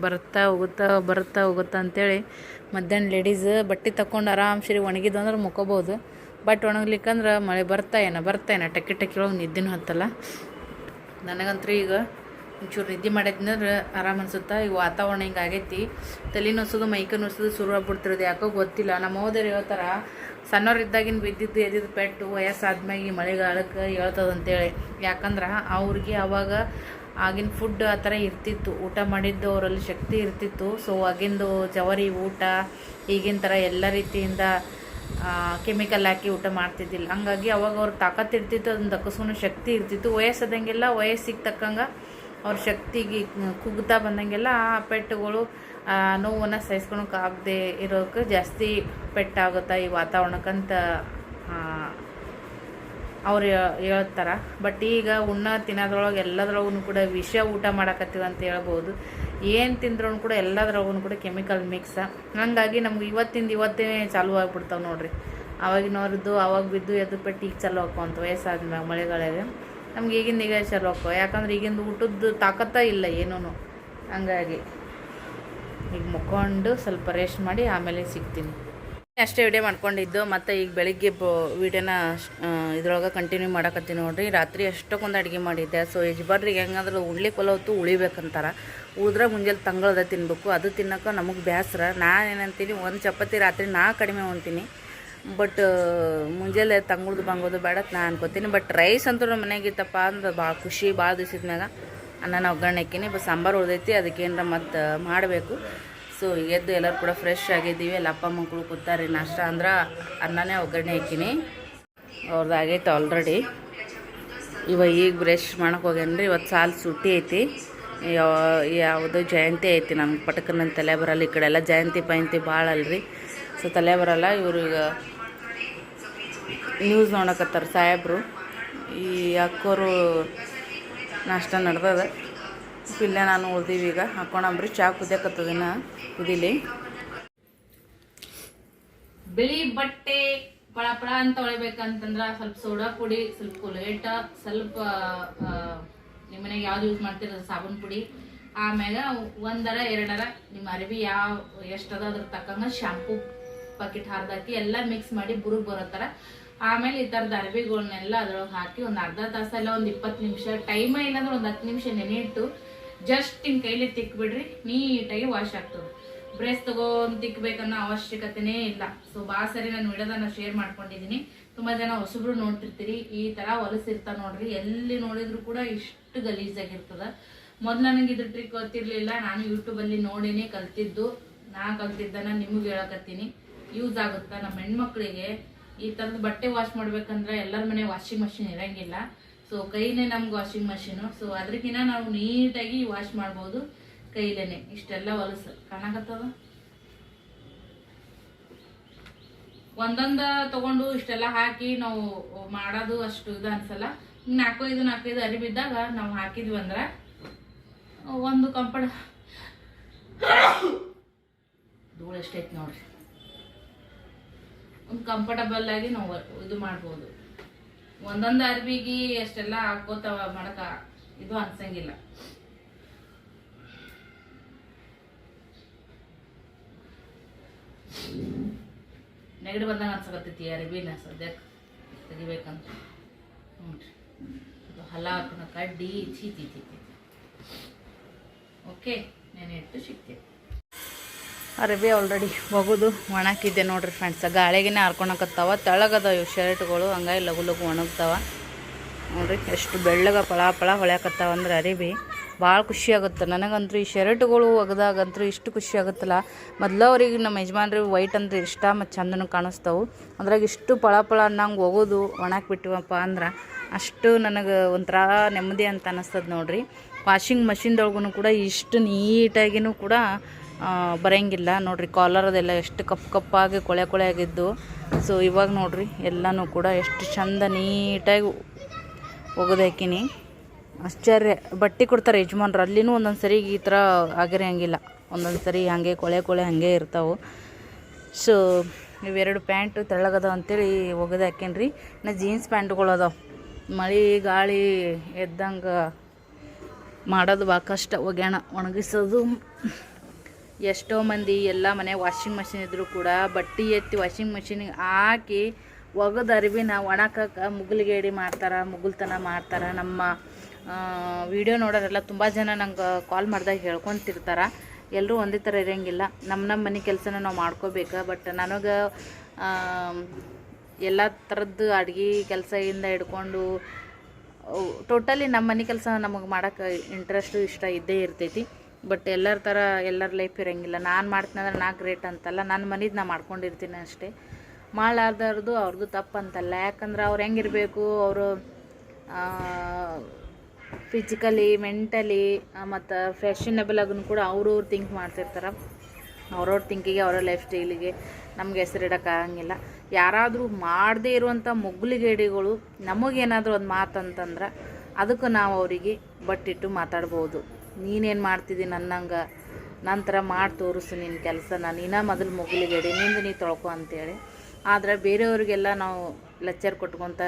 ಬರುತ್ತಾ ಹೋಗುತ್ತಾ ಅಂತೇಳಿ ಮಧ್ಯಾಹ್ನ ಲೇಡೀಸ್ ಬಟ್ಟೆ ತಗೊಂಡು ಆರಾಮ್ಸರಿ ಒಣಗಿದ್ದು ಅಂದ್ರೆ ಮುಕ್ಕೋಬೋದು. ಬಟ್ ಒಣಗ್ಲಿಕ್ಕಂದ್ರೆ ಮಳೆ ಬರ್ತಾ ಏನೋ ಟಕ್ಕಿ ಒಳಗೆ ನಿದ್ದೆನೂ ಹತ್ತಲ್ಲ. ನನಗಂತೂ ಈಗ ಒಂಚೂರು ನಿದ್ದೆ ಮಾಡಿದ್ನಂದ್ರೆ ಆರಾಮ ಅನ್ಸುತ್ತಾ. ಈಗ ವಾತಾವರಣ ಹಿಂಗೆ ಆಗೈತಿ. ತಲೆ ನೋಸೋದು ಮೈಕ ನೋಸೋದು ಶುರು ಆಗ್ಬಿಡ್ತಿರೋದು, ಯಾಕೋ ಗೊತ್ತಿಲ್ಲ. ನಮ್ಮ ಹೋದ್ರೆ ಹೇಳ್ತಾರ ಸಣ್ಣವ್ರಿದ್ದಾಗಿನ ಬಿದ್ದಿದ್ದು ಎದ್ದಿದ್ದು ಪೆಟ್ಟು ವಯಸ್ಸಾದ್ಮ್ಯಾಗ ಈ ಮಳೆಗಾಲಕ್ಕೆ ಹೇಳ್ತದಂತೇಳಿ. ಯಾಕಂದ್ರೆ ಅವ್ರಿಗೆ ಅವಾಗ ಆಗಿನ ಫುಡ್ ಆ ಥರ ಇರ್ತಿತ್ತು, ಊಟ ಮಾಡಿದ್ದು ಅವರಲ್ಲಿ ಶಕ್ತಿ ಇರ್ತಿತ್ತು. ಸೊ ಆಗಿಂದು ಜವರಿ ಊಟ ಈಗಿನ ಥರ ಎಲ್ಲ ರೀತಿಯಿಂದ ಕೆಮಿಕಲ್ ಹಾಕಿ ಊಟ ಮಾಡ್ತಿದ್ದಿಲ್ಲ. ಹಂಗಾಗಿ ಅವಾಗ ಅವ್ರ ತಾಕತ್ತು ಇರ್ತಿತ್ತು, ಅದನ್ನ ದಕ್ಕಿಸ್ಕೊಳೋ ಶಕ್ತಿ ಇರ್ತಿತ್ತು. ವಯಸ್ಸಾದಂಗೆಲ್ಲ ವಯಸ್ಸಿಗೆ ತಕ್ಕಂಗೆ ಅವ್ರ ಶಕ್ತಿಗೆ ಕುಗ್ತಾ ಬಂದಂಗೆಲ್ಲ ಆ ಪೆಟ್ಟುಗಳು ನೋವನ್ನು ಸಹಿಸ್ಕೊಳಕ್ಕಾಗದೆ ಇರೋಕ್ಕೆ ಜಾಸ್ತಿ ಪೆಟ್ಟಾಗುತ್ತೆ ಈ ವಾತಾವರಣಕ್ಕಂತ ಅವ್ರು ಹೇಳ್ತಾರೆ. ಬಟ್ ಈಗ ತಿನ್ನೋದ್ರೊಳಗೆ ಎಲ್ಲದ್ರೊಳಗೂ ಕೂಡ ವಿಷ ಊಟ ಮಾಡಕತ್ತೀವಿ ಅಂತ ಹೇಳ್ಬೋದು. ಏನು ತಿಂದ್ರೂ ಕೂಡ ಎಲ್ಲದ್ರೊಳಗೂ ಕೂಡ ಕೆಮಿಕಲ್ ಮಿಕ್ಸ. ಹಾಗಾಗಿ ನಮ್ಗೆ ಇವತ್ತೇ ಚಾಲೂ ಆಗಿಬಿಡ್ತಾವೆ ನೋಡ್ರಿ. ಅವಾಗಿನವ್ರದ್ದು ಅವಾಗ ಬಿದ್ದು ಎದ್ದು ಪೆಟ್ಟು ಈಗ ಚಲೋ ಹಾಕೋಂತ ವಯಸ್ಸಾದ್ಮ್ಯಾಗ ಮಳೆಗಳಿಗೆ ನಮ್ಗೆ ಈಗ ಚಲೋ ಹಾಕೋ, ಯಾಕಂದ್ರೆ ಈಗಿಂದು ಊಟದ್ದು ತಾಕತ್ತ ಇಲ್ಲ ಏನೂ. ಹಂಗಾಗಿ ಈಗ ಮುಕ್ಕೊಂಡು ಸ್ವಲ್ಪ ರೆಸ್ಟ್ ಮಾಡಿ ಆಮೇಲೆ ಸಿಗ್ತೀನಿ. ಅಷ್ಟೇ ವಿಡಿಯೋ ಮಾಡ್ಕೊಂಡಿದ್ದು. ಮತ್ತು ಈಗ ಬೆಳಿಗ್ಗೆ ವಿಡಿಯೋನ ಇದ್ರೊಳಗೆ ಕಂಟಿನ್ಯೂ ಮಾಡಕತ್ತೀನಿ ನೋಡಿರಿ. ರಾತ್ರಿ ಎಷ್ಟಕ್ಕೊಂದು ಅಡುಗೆ ಮಾಡಿದ್ದೆ. ಸೊ ಯಜಮಾನ್ರಿಗೆ ಹೆಂಗಂದ್ರೆ ಉಳ್ಲಿಕ್ಕೆ ಹೊತ್ತು ಉಳಿಬೇಕಂತಾರೆ. ಉಳಿದ್ರೆ ಮುಂಜಾನೆ ತಂಗಳದ ತಿನ್ನಬೇಕು, ಅದು ತಿನ್ನೋಕೆ ನಮಗೆ ಬೇಸರ. ನಾನು ಏನಂತೀನಿ, ಒಂದು ಚಪಾತಿ ರಾತ್ರಿ ಕಡಿಮೆ ಉಣ್ತೀನಿ, ಬಟ್ ಮುಂಜಾನೆ ತಂಗುಳ್ದು ಬಂಗೋದು ಬೇಡ ನಾ ಅನ್ಕೋತೀನಿ. ಬಟ್ ರೈಸ್ ಅಂತೂ ನಮ್ಮ ಮನೆಯಾಗಿತ್ತಪ್ಪ ಅಂದ್ರೆ ಭಾಳ ಖುಷಿ. ಭಾಳ ದಿವಸದ ಮ್ಯಾಗ ಅನ್ನನ ಒಗ್ಗರಣೆ ಹಾಕಿನಿ, ಬಟ್ ಸಾಂಬಾರು ಉಳ್ದೈತಿ, ಅದಕ್ಕೇನರ ಮತ್ತು ಮಾಡಬೇಕು. ಸೊ ಎದ್ದು ಎಲ್ಲರೂ ಕೂಡ ಫ್ರೆಶ್ ಆಗಿದ್ದೀವಿ. ಎಲ್ಲ ಅಪ್ಪ ಮಕ್ಕಳು ಕೂತಾರೆ. ನಾಷ್ಟ ಅಂದ್ರೆ ಅನ್ನನೇ ಒಗ್ಗರಣೆ ಹಾಕಿನಿ, ಅವ್ರದ್ದು ಆಗೈತೆ ಆಲ್ರೆಡಿ. ಈಗ ಬ್ರಷ್ ಮಾಡಕ್ಕೆ ಹೋಗ್ಯಾನ್ರಿ. ಇವತ್ತು ಸಾಲು ಸುಟ್ಟಿ ಐತಿ, ಯಾವುದೋ ಜಯಂತಿ ಐತಿ. ನಮ್ಗೆ ಪಟಕನ ತಲೆ ಬರಲ್ಲ. ಈ ಕಡೆ ಎಲ್ಲ ಜಯಂತಿ ಪಯಂತಿ ಭಾಳ ಅಲ್ರಿ, ಸೊ ತಲೆ ಬರಲ್ಲ. ಇವರು ಈಗ ನ್ಯೂಸ್ ನೋಡಕತ್ತಾರೆ ಸಾಹೇಬರು. ಈ ಅಕ್ಕೋರು ನಾಷ್ಟ ನಡೆದದ, ಇಲ್ಲೇ ನಾನು ಉಳ್ದೀವಿ. ಈಗ ಹಾಕೊಂಡ್ರಿ, ಚಹಾ ಕುದಿಯಕತ್ತದನ್ನ ಕುದಿಲಿ. ಬಿಳಿ ಬಟ್ಟೆ ಪಳ ಅಂತ ತೊಳಿಬೇಕಂತಂದ್ರೆ ಸ್ವಲ್ಪ ಸೋಡಾ ಪುಡಿ, ಸ್ವಲ್ಪ ಕೊಲ್ಗೇಟ, ಸ್ವಲ್ಪ ನಿಮ್ಮ ಮನೆಗೆ ಯಾವ್ದು ಯೂಸ್ ಮಾಡ್ತೀರ ಸಾಬೂನ್ ಪುಡಿ, ಆಮ್ಯಾಗ ಒಂದರ ಎರಡರ ನಿಮ್ಮ ಅರಿವಿ ಎಷ್ಟದ ಅದ್ರ ತಕ್ಕಂಗ ಶಾಂಪೂ ಪಾಕೆಟ್ ಹಾರ್ದಾಕಿ ಎಲ್ಲ ಮಿಕ್ಸ್ ಮಾಡಿ ಬುರುಗ್ ಬರೋ ಥರ. ಆಮೇಲೆ ಈ ಥರದ ಅರಿವಿಗಳನ್ನೆಲ್ಲ ಅದ್ರೊಳಗೆ ಹಾಕಿ ಒಂದು ಅರ್ಧ ತಾಸಲ್ಲ ಒಂದು 20 ನಿಮಿಷ, ಟೈಮೇ ಇಲ್ಲಾಂದ್ರೆ ಒಂದು 10 ನಿಮಿಷ ನೆನೆಯಿಟ್ಟು ಜಸ್ಟ್ ಹಿಂಗೆ ಕೈಲಿ ತಿಕ್ಬಿಡ್ರಿ, ನೀಟಾಗಿ ವಾಶ್ ಆಗ್ತದೆ. ಬ್ರಷ್ ತಗೊಂಡು ತಿಕ್ಬೇಕನ್ನೋ ಅವಶ್ಯಕತೆನೇ ಇಲ್ಲ. ಸೊ ಭಾಳ ಸರಿ ನಾನು ವಿಡಿಯೋದನ್ನ ಶೇರ್ ಮಾಡ್ಕೊಂಡಿದ್ದೀನಿ. ತುಂಬ ಜನ ಹೊಸಬ್ರು ನೋಡ್ತಿರ್ತೀರಿ. ಈ ಥರ ಹೊಲಸಿರ್ತಾವೆ ನೋಡ್ರಿ, ಎಲ್ಲಿ ನೋಡಿದ್ರು ಕೂಡ ಇಷ್ಟು ಗಲೀಜಾಗಿರ್ತದೆ. ಮೊದಲು ನನಗೆ ಇದ್ರ ಟ್ರಿಕ್ ಗೊತ್ತಿರಲಿಲ್ಲ. ನಾನು ಯೂಟ್ಯೂಬಲ್ಲಿ ನೋಡಿನೇ ಕಲ್ತಿದ್ದು. ನಾ ಕಲ್ತಿದ್ದನ್ನ ನಿಮಗೆ ಹೇಳಕತ್ತೀನಿ, ಯೂಸ್ ಆಗುತ್ತಾ. ನಮ್ಮ ಹೆಣ್ಮಕ್ಳಿಗೆ ಈ ಥರದ್ದು ಬಟ್ಟೆ ವಾಶ್ ಮಾಡ್ಬೇಕಂದ್ರೆ ಎಲ್ಲರ ಮನೆ ವಾಷಿಂಗ್ ಮಷಿನ್ ಇರಂಗಿಲ್ಲ. ಸೊ ಕೈಲೇ ನಮ್ಗೆ ವಾಷಿಂಗ್ ಮಷೀನು. ಸೊ ಅದ್ರಕ್ಕಿಂತ ನಾವು ನೀಟಾಗಿ ವಾಶ್ ಮಾಡ್ಬೋದು ಕೈಲೇನೆ. ಇಷ್ಟೆಲ್ಲ ಹೊಲಸು ಕಾಣಕತ್ತದ. ಒಂದೊಂದ ತಗೊಂಡು ಇಷ್ಟೆಲ್ಲ ಹಾಕಿ ನಾವು ಮಾಡೋದು ಅಷ್ಟು ಇದು ಅನ್ಸಲ್ಲ. 4-5 ಅರಿಬಿದ್ದಾಗ ನಾವು ಹಾಕಿದ್ವಿ ಅಂದ್ರೆ ಒಂದು ಧೂಳು ಎಷ್ಟೈತಿ ನೋಡ್ರಿ, ಒಂದು ಕಂಫರ್ಟಬಲ್ ಆಗಿ ನಾವು ಇದು ಮಾಡ್ಬೋದು. ಒಂದೊಂದು ಅರ್ಬಿಗೆ ಅಷ್ಟೆಲ್ಲ ಹಾಕೋತಾವ ಮಾಡಕ ಇದು ಅನ್ಸಂಗಿಲ್ಲ. ನೆಗಡಿ ಬಂದಾಗ ಅನ್ಸಕತ್ತೈತಿ ಅರಿಬಿನ ಸದ್ಯಕ್ಕೆ ತೆಗಿಬೇಕಂತ. ನೋಡ್ರಿ ಹಲ ಹಾಕೋಣ ಕಡ್ಡಿ ಚೀತಿ. ಓಕೆ, ನೆನೆ ಇಟ್ಟು ಸಿಗ್ತೇವೆ. ಅರಿಬಿ ಆಲ್ರೆಡಿ ಒಗೆದು ಒಣಾಕಿದ್ದೆ ನೋಡ್ರಿ ಫ್ರೆಂಡ್ಸ್. ಗಾಳಿಗೆನೇ ಹಾರ್ಕೊಳಕತ್ತಾವ. ತೆಳಗದ ಇವು ಶರ್ಟ್ಗಳು, ಹಂಗಾಗಿ ಲಗು ಒಣಗ್ತಾವ ನೋಡ್ರಿ. ಎಷ್ಟು ಬೆಳ್ಳಗ ಪಳ ಹೊಳ್ಯಾಕತ್ತಾವ ಅಂದ್ರೆ ಅರಿಬಿ ಭಾಳ ಖುಷಿ ಆಗುತ್ತೆ ನನಗಂತೂ. ಈ ಶರ್ಟ್ಗಳು ಒಗೆದಾಗಂತೂ ಇಷ್ಟು ಖುಷಿ ಆಗುತ್ತಲ್ಲ. ಮೊದಲು ಅವ್ರಿಗೆ ನಮ್ಮ ಯಜಮಾನ್ರಿಗೆ ವೈಟ್ ಅಂದ್ರೆ ಇಷ್ಟ, ಮತ್ತು ಚಂದನೂ ಕಾಣಿಸ್ತಾವೆ. ಅದ್ರಾಗ ಇಷ್ಟು ಪಳ ಅನ್ನಂಗೆ ಒಗೆದು ಒಣಾಕ್ಬಿಟ್ಟಿವಪ್ಪ ಅಂದ್ರೆ ಅಷ್ಟು ನನಗೆ ಒಂಥರ ನೆಮ್ಮದಿ ಅಂತ ಅನ್ನಿಸ್ತದೆ ನೋಡ್ರಿ. ವಾಷಿಂಗ್ ಮಷಿನ್ದೊಳಗೂ ಕೂಡ ಇಷ್ಟು ನೀಟಾಗಿನೂ ಕೂಡ ಬರೋಂಗಿಲ್ಲ ನೋಡ್ರಿ. ಕಾಲರ್ ಅದೆಲ್ಲ ಎಷ್ಟು ಕಪ್ಪಾಗಿ ಕೊಳೆ ಆಗಿದ್ದು. ಸೊ ಇವಾಗ ನೋಡ್ರಿ ಎಲ್ಲನೂ ಕೂಡ ಎಷ್ಟು ಚಂದ ನೀಟಾಗಿ ಒಗೆದು ಹಾಕಿನಿ. ಆಶ್ಚರ್ಯ. ಬಟ್ಟೆ ಕೊಡ್ತಾರೆ ಯಜಮಾನ್ರು, ಅಲ್ಲಿನೂ ಒಂದೊಂದು ಸರಿ ಈ ಥರ ಆಗಿರೋಂಗಿಲ್ಲ. ಒಂದೊಂದು ಸರಿ ಹಾಗೆ ಕೊಳೆ ಹಾಗೆ ಇರ್ತಾವೆ. ಸೊ ಇವೆರಡು ಪ್ಯಾಂಟು ತೆಳ್ಳಗದ ಅಂತೇಳಿ ಒಗೆದು ಹಾಕೇನ್ರಿ. ಇನ್ನು ಜೀನ್ಸ್ ಪ್ಯಾಂಟ್ಗಳು ಅದಾವೆ. ಮಳೆ ಗಾಳಿ ಎದ್ದಂಗೆ ಮಾಡೋದು ಭಾಳ ಕಷ್ಟ. ಒಣಗಿಸೋದು. ಎಷ್ಟೋ ಮಂದಿ ಎಲ್ಲ ಮನೆ ವಾಷಿಂಗ್ ಮಷಿನ್ ಇದ್ದರೂ ಕೂಡ ಬಟ್ಟೆ ಎತ್ತಿ ವಾಷಿಂಗ್ ಮಷಿನಿಗೆ ಹಾಕಿ ಒಗೆದು ಅರಿವಿನ ಒಣಕಕ್ಕೆ ಮುಗುಲ್ಗೇಡಿ ಮಾಡ್ತಾರೆ, ಮುಗುಲ್ತನ ಮಾಡ್ತಾರೆ. ನಮ್ಮ ವಿಡಿಯೋ ನೋಡೋರೆಲ್ಲ ತುಂಬ ಜನ ನಂಗೆ ಕಾಲ್ ಮಾಡಿದಾಗ ಹೇಳ್ಕೊತಿರ್ತಾರೆ. ಎಲ್ಲರೂ ಒಂದೇ ಥರ ಇರೋಂಗಿಲ್ಲ. ನಮ್ಮ ಮನೆ ಕೆಲಸನ ನಾವು ಮಾಡ್ಕೋಬೇಕು. ಬಟ್ ನನಗೆ ಎಲ್ಲ ಥರದ್ದು ಅಡುಗೆ ಕೆಲಸದಿಂದ ಹಿಡ್ಕೊಂಡು ಟೋಟಲಿ ನಮ್ಮ ಮನೆ ಕೆಲಸ ನಮಗೆ ಮಾಡೋಕ್ಕೆ ಇಂಟ್ರೆಸ್ಟು ಇಷ್ಟ ಇದ್ದೇ ಇರ್ತೈತಿ. ಬಟ್ ಎಲ್ಲರ ಥರ ಎಲ್ಲರ ಲೈಫ್ ಇರೋಂಗಿಲ್ಲ. ನಾನು ಮಾಡ್ತೀನಿ ಅಂದ್ರೆ ನಾ ಗ್ರೇಟ್ ಅಂತಲ್ಲ, ನನ್ನ ಮನೇದು ನಾ ಮಾಡ್ಕೊಂಡಿರ್ತೀನಿ ಅಷ್ಟೇ. ಮಾಡಲಾರ್ದವ್ರದ್ದು ಅವ್ರದ್ದು ತಪ್ಪು ಅಂತಲ್ಲ. ಯಾಕಂದ್ರೆ ಅವ್ರು ಹೆಂಗಿರಬೇಕು, ಅವರು ಫಿಸಿಕಲಿ ಮೆಂಟಲಿ ಮತ್ತು ಫ್ಯಾಷನಬಲ್ ಆಗೂ ಕೂಡ ಅವ್ರವ್ರು ಥಿಂಕ್ ಮಾಡ್ತಿರ್ತಾರೆ. ಅವ್ರವ್ರ ಥಿಂಕಿಗೆ ಅವ್ರ ಲೈಫ್ ಸ್ಟೈಲಿಗೆ ನಮ್ಗೆ ಹೆಸರಿಡೋಕ್ಕಾಗಂಗಿಲ್ಲ. ಯಾರಾದರೂ ಮಾಡದೇ ಇರುವಂಥ ಮುಗ್ಲಿಗೇಡಿಗಳು ನಮಗೇನಾದರೂ ಒಂದು ಮಾತಂತಂದ್ರೆ ಅದಕ್ಕೆ ನಾವು ಅವರಿಗೆ ಬಟ್ಟಿಟ್ಟು ಮಾತಾಡ್ಬೋದು. ನೀನೇನು ಮಾಡ್ತಿದ್ದಿ ನನ್ನಂಗೆ, ನನ್ನ ಥರ ಮಾಡಿ ತೋರಿಸು ನಿನ್ನ ಕೆಲಸನ, ನೀನು ಮೊದಲು ಮುಗ್ಲಿಗೇಡಿ, ನಿಂದು ನೀ ತೊಳ್ಕೊ ಅಂತೇಳಿ. ಆದ್ರೆ ಬೇರೆಯವ್ರಿಗೆಲ್ಲ ನಾವು ಲೆಕ್ಚರ್ ಕೊಟ್ಕೊತ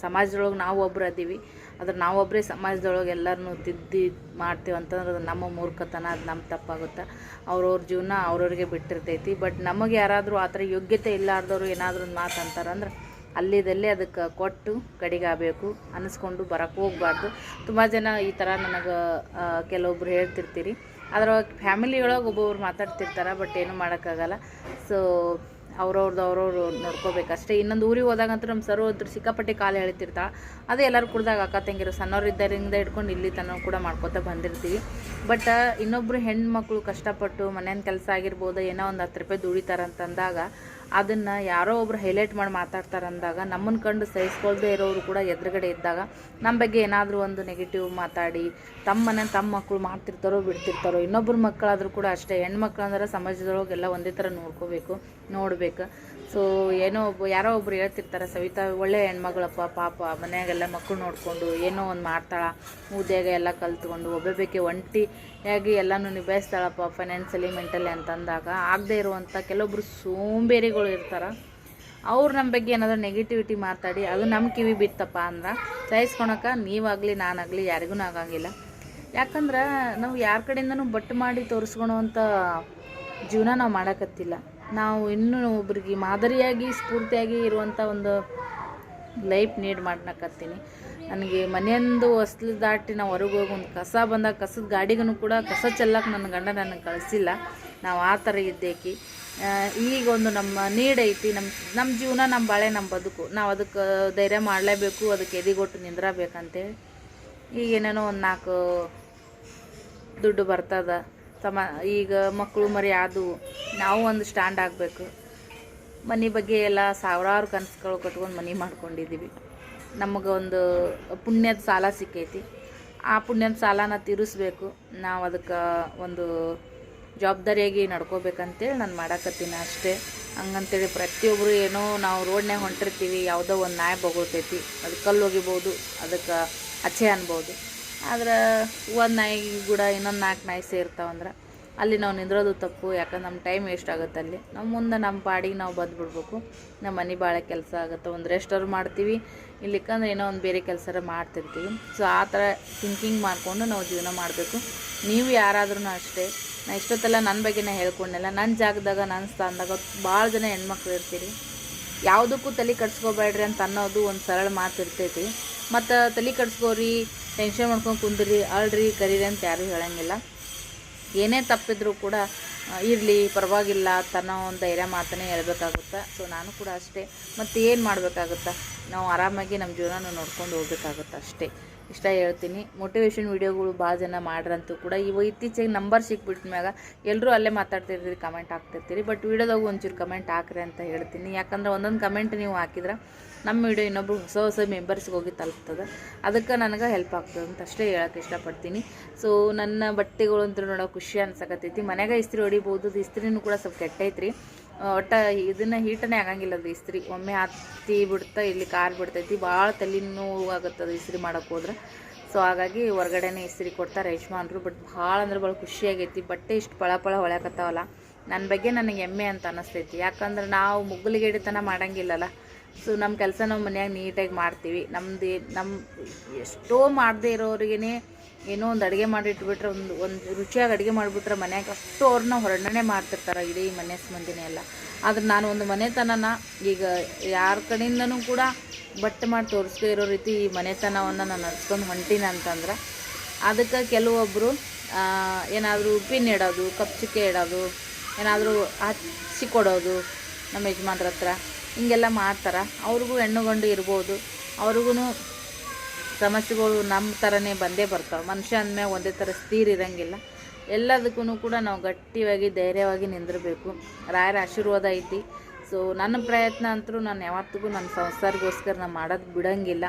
ಸಮಾಜದೊಳಗೆ ನಾವು ಒಬ್ರು ಅದೀವಿ. ಆದ್ರೆ ನಾವೊಬ್ಬರೇ ಸಮಾಜದೊಳಗೆ ಎಲ್ಲರನ್ನೂ ತಿದ್ದಿ ಮಾಡ್ತೀವಿ ಅಂತಂದ್ರೆ ಅದು ನಮ್ಮ ಮೂರ್ಖತನ, ಅದು ನಮ್ಮ ತಪ್ಪಾಗುತ್ತೆ. ಅವ್ರವ್ರ ಜೀವನ ಅವ್ರವ್ರಿಗೆ ಬಿಟ್ಟಿರ್ತೈತಿ. ಬಟ್ ನಮಗೆ ಯಾರಾದರೂ ಆ ಥರ ಯೋಗ್ಯತೆ ಇಲ್ಲಾರ್ದವ್ರು ಏನಾದರೂ ಒಂದು ಮಾತು ಅಂತಾರಂದ್ರೆ ಅಲ್ಲಿದಲ್ಲೇ ಅದಕ್ಕೆ ಕೊಟ್ಟು ಕಡೆಗಾಗಬೇಕು, ಅನ್ನಿಸ್ಕೊಂಡು ಬರೋಕ್ಕೆ ಹೋಗ್ಬಾರ್ದು. ತುಂಬ ಜನ ಈ ಥರ ನನಗೆ ಕೆಲವೊಬ್ರು ಹೇಳ್ತಿರ್ತೀರಿ. ಅದ್ರೊಳಗೆ ಫ್ಯಾಮಿಲಿ ಒಳಗೆ ಒಬ್ಬೊಬ್ರು ಮಾತಾಡ್ತಿರ್ತಾರೆ, ಬಟ್ ಏನೂ ಮಾಡೋಕ್ಕಾಗಲ್ಲ. ಸೊ ಅವ್ರವ್ರು ನೋಡ್ಕೋಬೇಕಷ್ಟೇ. ಇನ್ನೊಂದು ಊರಿಗೆ ಹೋದಾಗಂತೂ ನಮ್ಮ ಸರ್ ಹೋದ್ರು ಸಿಕ್ಕಾಪಟ್ಟೆ ಕಾಲು ಹೇಳ್ತಿರ್ತಾಳೆ. ಅದೇ ಎಲ್ಲರೂ ಕುಡ್ದಾಗ ಅಕ್ಕ ತಂಗಿರು ಸಣ್ಣವ್ರು ಇದ್ದರಿಂದ ಹಿಡ್ಕೊಂಡು ಇಲ್ಲಿ ತನಕ ಕೂಡ ಮಾಡ್ಕೊತಾ ಬಂದಿರ್ತೀವಿ. ಬಟ್ ಇನ್ನೊಬ್ಬರು ಹೆಣ್ಮಕ್ಳು ಕಷ್ಟಪಟ್ಟು ಮನೆಯ ಕೆಲಸ ಆಗಿರ್ಬೋದು, ಏನೋ ಒಂದು 10 ರೂಪಾಯಿ ದುಡಿತಾರಂತಂದಾಗ ಅದನ್ನು ಯಾರೋ ಒಬ್ರು ಹೈಲೈಟ್ ಮಾಡಿ ಮಾತಾಡ್ತಾರಂದಾಗ ನಮ್ಮನ್ನು ಕಂಡು ಸಹಿಸ್ಕೊಳ್ದೇ ಇರೋರು ಕೂಡ ಎದುರುಗಡೆ ಇದ್ದಾಗ ನಮ್ಮ ಬಗ್ಗೆ ಏನಾದರೂ ಒಂದು ನೆಗೆಟಿವ್ ಮಾತಾಡಿ ತಮ್ಮ ಮನೆ ತಮ್ಮ ಮಕ್ಕಳು ಮಾಡ್ತಿರ್ತಾರೋ ಬಿಡ್ತಿರ್ತಾರೋ. ಇನ್ನೊಬ್ಬರ ಮಕ್ಕಳಾದರೂ ಕೂಡ ಅಷ್ಟೇ. ಹೆಣ್ಮಕ್ಳು ಅಂದ್ರೆ ಸಮಾಜದೊಳಗೆಲ್ಲ ಒಂದೇ ಥರ ನೋಡಬೇಕು. ಸೊ ಯಾರೋ ಒಬ್ರು ಹೇಳ್ತಿರ್ತಾರೆ, ಸವಿತಾ ಒಳ್ಳೆ ಹೆಣ್ಮಗಳಪ್ಪ, ಪಾಪ ಮನೆಯಾಗೆಲ್ಲ ಮಕ್ಕಳು ನೋಡಿಕೊಂಡು ಏನೋ ಒಂದು ಮಾಡ್ತಾಳೆ, ಉದ್ಯೋಗ ಎಲ್ಲ ಕಲ್ತ್ಕೊಂಡು ಒಬ್ಬೊಬ್ಬಕ್ಕೆ ಒಂಟಿಯಾಗಿ ಎಲ್ಲನೂ ನಿಭಾಯಿಸ್ತಾಳಪ್ಪ ಫೈನಾನ್ಷಿಯಲಿ ಮೆಂಟಲಿ ಅಂತಂದಾಗ ಆಗದೆ ಇರುವಂಥ ಕೆಲವೊಬ್ರು ಸೋಂಬೇರಿಗಳು ಇರ್ತಾರೆ. ಅವ್ರು ನಮ್ಮ ಬಗ್ಗೆ ಏನಾದರೂ ನೆಗೆಟಿವಿಟಿ ಮಾತಾಡಿ ಅದು ನಮ್ಮ ಕಿವಿ ಬಿತ್ತಪ್ಪ ಅಂದ್ರೆ ಸಹಿಸ್ಕೊಳಕ್ಕೆ ನೀವಾಗಲಿ ನಾನಾಗಲಿ ಯಾರಿಗೂ ಆಗಂಗಿಲ್ಲ. ಯಾಕಂದ್ರೆ ನಾವು ಯಾರ ಕಡೆಯಿಂದನೂ ಬಟ್ಟು ಮಾಡಿ ತೋರಿಸ್ಕೊಳೋವಂಥ ಜೀವನ ನಾವು ಮಾಡೋಕತ್ತಿಲ್ಲ. ನಾವು ಇನ್ನೂ ಒಬ್ರಿಗೆ ಮಾದರಿಯಾಗಿ ಸ್ಫೂರ್ತಿಯಾಗಿ ಇರುವಂಥ ಒಂದು ಲೈಫ್ ನೀಡ್ ಮಾಡ್ನಕತ್ತೀನಿ. ನನಗೆ ಮನೆಯೊಂದು ಹೊಸ್ಲು ದಾಟಿ ನಾವು ಹೊರಗೆ ಹೋಗಿ ಒಂದು ಕಸ ಬಂದಾಗ ಕಸದ ಗಾಡಿಗೂ ಕೂಡ ಕಸ ಚೆಲ್ಲಕ್ಕೆ ನನ್ನ ಗಂಡ ನನಗೆ ಕಳಿಸಿಲ್ಲ. ನಾವು ಆ ಥರ ಇದ್ದೇಕಿ. ಈಗ ಒಂದು ನಮ್ಮ ನೀಡ್ ಐತಿ, ನಮ್ಮ ಜೀವನ, ನಮ್ಮ ಬಾಳೆ, ನಮ್ಮ ಬದುಕು. ನಾವು ಅದಕ್ಕೆ ಧೈರ್ಯ ಮಾಡಲೇಬೇಕು, ಅದಕ್ಕೆ ಎದಿಗೊಟ್ಟು ನಿಂದ್ರಬೇಕಂತೇಳಿ ಈಗ ಏನೇನೋ ಒಂದು 4 ದುಡ್ಡು ಬರ್ತದ. ಈಗ ಮಕ್ಕಳು ಮರಿ ಆದವು, ನಾವು ಒಂದು ಸ್ಟ್ಯಾಂಡ್ ಆಗಬೇಕು. ಮನೆ ಬಗ್ಗೆ ಎಲ್ಲ ಸಾವಿರಾರು ಕನಸುಗಳು ಕಟ್ಕೊಂಡು ಮನೆ ಮಾಡ್ಕೊಂಡಿದ್ದೀವಿ. ನಮಗೆ ಒಂದು ಪುಣ್ಯದ ಸಾಲ ಸಿಕ್ಕೈತಿ. ಆ ಪುಣ್ಯದ ಸಾಲನ ತೀರಿಸ್ಬೇಕು. ನಾವು ಅದಕ್ಕೆ ಒಂದು ಜವಾಬ್ದಾರಿಯಾಗಿ ನಡ್ಕೋಬೇಕಂತೇಳಿ ನಾನು ಮಾಡಾಕತ್ತೀನಿ ಅಷ್ಟೇ. ಹಂಗಂತೇಳಿ ಪ್ರತಿಯೊಬ್ಬರು ಏನೋ ನಾವು ರೋಡ್ನಾಗ ಹೊಂಟಿರ್ತೀವಿ, ಯಾವುದೋ ಒಂದು ನಾಯಿ ಬಗೊಳ್ತೈತಿ, ಅದು ಕಲ್ಲು ಹೋಗಿಬೋದು, ಅದಕ್ಕೆ ಅಚ್ಚೆ ಅನ್ಬೋದು. ಆದ್ರೆ ಒಂದು ನಾಯಿಗೆ ಕೂಡ ಇನ್ನೊಂದು 4 ನಾಯಿ ಸೇರ್ತಾವಂದ್ರೆ ಅಲ್ಲಿ ನಾವು ನಿಂದ್ರೋದು ತಪ್ಪು. ಯಾಕಂದ್ರೆ ನಮ್ಮ ಟೈಮ್ ವೇಸ್ಟ್ ಆಗುತ್ತೆ. ಅಲ್ಲಿ ನಾವು ಮುಂದೆ ನಮ್ಮ ಪಾಡಿಗೆ ನಾವು ಬಂದುಬಿಡ್ಬೇಕು. ನಮ್ಮ ಮನೆ ಭಾಳ ಕೆಲಸ ಆಗುತ್ತೆ. ಒಂದು ರೆಸ್ಟೋರ್ ಮಾಡ್ತೀವಿ, ಇಲ್ಲಿಕ್ಕಂದ್ರೆ ಏನೋ ಒಂದು ಬೇರೆ ಕೆಲಸ ಮಾಡ್ತಿರ್ತೀವಿ. ಸೊ ಆ ಥರ ಥಿಂಕಿಂಗ್ ಮಾಡಿಕೊಂಡು ನಾವು ಜೀವನ ಮಾಡಬೇಕು. ನೀವು ಯಾರಾದ್ರೂ ಅಷ್ಟೇ. ನಾನು ಇಷ್ಟೊತ್ತೆಲ್ಲ ನನ್ನ ಬಗ್ಗೆ ಹೇಳ್ಕೊಂಡೆಲ್ಲ. ನನ್ನ ಜಾಗದಾಗ ನನ್ನ ಸ್ಥಾನದಾಗ ಭಾಳ ಜನ ಹೆಣ್ಮಕ್ಳು ಇರ್ತೀರಿ. ಯಾವುದಕ್ಕೂ ತಲೆ ಕಟ್ಸ್ಕೋಬೇಡ್ರಿ ಅಂತ ಅನ್ನೋದು ಒಂದು ಸರಳ ಮಾತು ಇರ್ತೈತಿ. ಮತ್ತು ತಲೆ ಕಟ್ಸ್ಕೋರಿ, ಟೆನ್ಷನ್ ಮಾಡ್ಕೊಂಡು ಕುಂದ್ರಿ, ಅಳ್ರಿ, ಕರೀರಿ ಅಂತ ಯಾರೂ ಹೇಳೋಂಗಿಲ್ಲ. ಏನೇ ತಪ್ಪಿದ್ರೂ ಕೂಡ ಇರಲಿ, ಪರವಾಗಿಲ್ಲ ತನ್ನೋ ಒಂದು ಧೈರ್ಯ ಮಾತನ್ನೇ ಹೇಳ್ಬೇಕಾಗುತ್ತೆ. ಸೊ ನಾನು ಕೂಡ ಅಷ್ಟೇ. ಮತ್ತು ಏನು ಮಾಡಬೇಕಾಗುತ್ತೆ, ನಾವು ಆರಾಮಾಗಿ ನಮ್ಮ ಜೀವನ ನೋಡ್ಕೊಂಡು ಹೋಗ್ಬೇಕಾಗುತ್ತೆ ಅಷ್ಟೇ. ಇಷ್ಟ ಹೇಳ್ತೀನಿ. ಮೋಟಿವೇಶನ್ ವೀಡಿಯೋಗಳು ಭಾಳ ಜನ ಮಾಡ್ರಂತೂ ಕೂಡ ಇತ್ತೀಚೆಗೆ ನಂಬರ್ ಸಿಕ್ಬಿಟ್ಟ ಮ್ಯಾಗ ಎಲ್ಲರೂ ಅಲ್ಲೇ ಮಾತಾಡ್ತಿರ್ತೀರಿ, ಕಮೆಂಟ್ ಹಾಕ್ತಿರ್ತೀರಿ. ಬಟ್ ವೀಡಿಯೋದಾಗ ಒಂಚೂರು ಕಮೆಂಟ್ ಹಾಕ್ರಿ ಅಂತ ಹೇಳ್ತೀನಿ. ಯಾಕಂದ್ರೆ ಒಂದೊಂದು ಕಮೆಂಟ್ ನೀವು ಹಾಕಿದ್ರೆ ನಮ್ಮ ವೀಡಿಯೋ ಇನ್ನೊಬ್ರು ಹೊಸ ಮೆಂಬರ್ಸ್ಗೆ ಹೋಗಿ ತಲುಪ್ತದೆ. ಅದಕ್ಕೆ ನನಗೆ ಹೆಲ್ಪ್ ಆಗ್ತದೆ ಅಂತ ಅಷ್ಟೇ ಹೇಳೋಕ್ಕೆ ಇಷ್ಟಪಡ್ತೀನಿ. ಸೊ ನನ್ನ ಬಟ್ಟೆಗಳು ಅಂತ ನೋಡೋ ಖುಷಿ ಅನ್ಸಕತ್ತೈತಿ. ಮನೆಯಾಗ ಇಸ್ತ್ರಿ ಹೊಡಿಬೋದು. ಇಸ್ತ್ರಿನೂ ಕೂಡ ಸ್ವಲ್ಪ ಕೆಟ್ಟೈತ್ರಿ. ಒಟ್ಟು ಇದನ್ನು ಹೀಟನೇ ಆಗಂಗಿಲ್ಲ ಅದು ಇಸ್ತ್ರಿ. ಒಮ್ಮೆ ಹತ್ತಿ ಬಿಡ್ತಾ ಇಲ್ಲಿ ಕಾರ್ ಬಿಡ್ತೈತಿ. ಭಾಳ ತಲೆ ನೋವು ಆಗುತ್ತದೆ ಇಸ್ತ್ರಿ ಮಾಡೋಕ್ಕೆ ಹೋದ್ರೆ. ಸೊ ಹಾಗಾಗಿ ಹೊರಗಡೆನೇ ಇಸ್ತ್ರಿ ಕೊಡ್ತಾರೆ ಯಜಮಾನ್ರು. ಬಟ್ ಭಾಳ ಅಂದ್ರೆ ಭಾಳ ಖುಷಿಯಾಗೈತಿ. ಬಟ್ಟೆ ಇಷ್ಟು ಪಳ ಹೊಳ್ಯಾಕತ್ತಾವಲ್ಲ, ನನ್ನ ಬಗ್ಗೆ ನನಗೆ ಹೆಮ್ಮೆ ಅಂತ ಅನ್ನಿಸ್ತೈತಿ. ಯಾಕಂದ್ರೆ ನಾವು ಮುಗ್ಗಲಿಗೆಡಿತನ ಮಾಡೋಂಗಿಲ್ಲಲ್ಲ. ಸೊ ನಮ್ಮ ಕೆಲಸ ನಾವು ಮನ್ಯಾಗ ನೀಟಾಗಿ ಮಾಡ್ತೀವಿ. ನಮ್ಮ ಎಷ್ಟೋ ಮಾಡದೇ ಇರೋರಿಗೇ ಏನೋ ಒಂದು ಅಡುಗೆ ಮಾಡಿಟ್ಬಿಟ್ರೆ, ಒಂದು ರುಚಿಯಾಗಿ ಅಡುಗೆ ಮಾಡಿಬಿಟ್ರೆ ಮನ್ಯಾಗ ಅಷ್ಟು ಅವ್ರನ್ನ ಹೊರಡನೆ ಮಾಡ್ತಿರ್ತಾರೆ ಇಡೀ ಮನೆ ಮಂದಿನೇ ಎಲ್ಲ. ಆದ್ರೆ ನಾನು ಒಂದು ಮನೆತನನ ಈಗ ಯಾರ ಕಡೆಯಿಂದನೂ ಕೂಡ ಬಟ್ಟೆ ಮಾಡಿ ತೋರಿಸ್ಕೊ ಇರೋ ರೀತಿ ಈ ಮನೆತನವನ್ನು ನಾನು ನಡ್ಸ್ಕೊಂಡು ಹೊಂಟೀನಿ ಅಂತಂದ್ರೆ ಅದಕ್ಕೆ ಕೆಲವೊಬ್ಬರು ಏನಾದರೂ ಪಿನ್ ಇಡೋದು, ಕಪ್ಚಿಕೆ ಇಡೋದು, ಏನಾದರೂ ಹಚ್ಚಿ ಕೊಡೋದು ನಮ್ಮ ಯಜಮಾನ್ರ ಹತ್ರ ಹಿಂಗೆಲ್ಲ ಮಾಡ್ತಾರೆ. ಅವ್ರಿಗೂ ಹೆಣ್ಣು ಗಂಡು ಇರ್ಬೋದು, ಅವ್ರಿಗೂ ಸಮಸ್ಯೆಗಳು ನಮ್ಮ ಥರನೇ ಬಂದೇ ಬರ್ತಾವೆ. ಮನುಷ್ಯ ಅಂದಮೇಲೆ ಒಂದೇ ಥರ ಸ್ಥಿರ ಇರೋಂಗಿಲ್ಲ. ಎಲ್ಲದಕ್ಕೂ ಕೂಡ ನಾವು ಗಟ್ಟಿಯಾಗಿ ಧೈರ್ಯವಾಗಿ ನಿಂದಿರಬೇಕು. ರಾಯರ ಆಶೀರ್ವಾದ ಐತಿ. ಸೊ ನನ್ನ ಪ್ರಯತ್ನ ಅಂತೂ ನಾನು ಯಾವತ್ತಿಗೂ ನನ್ನ ಸಂಸಾರಗೋಸ್ಕರ ನಾನು ಮಾಡೋದು ಬಿಡೋಂಗಿಲ್ಲ.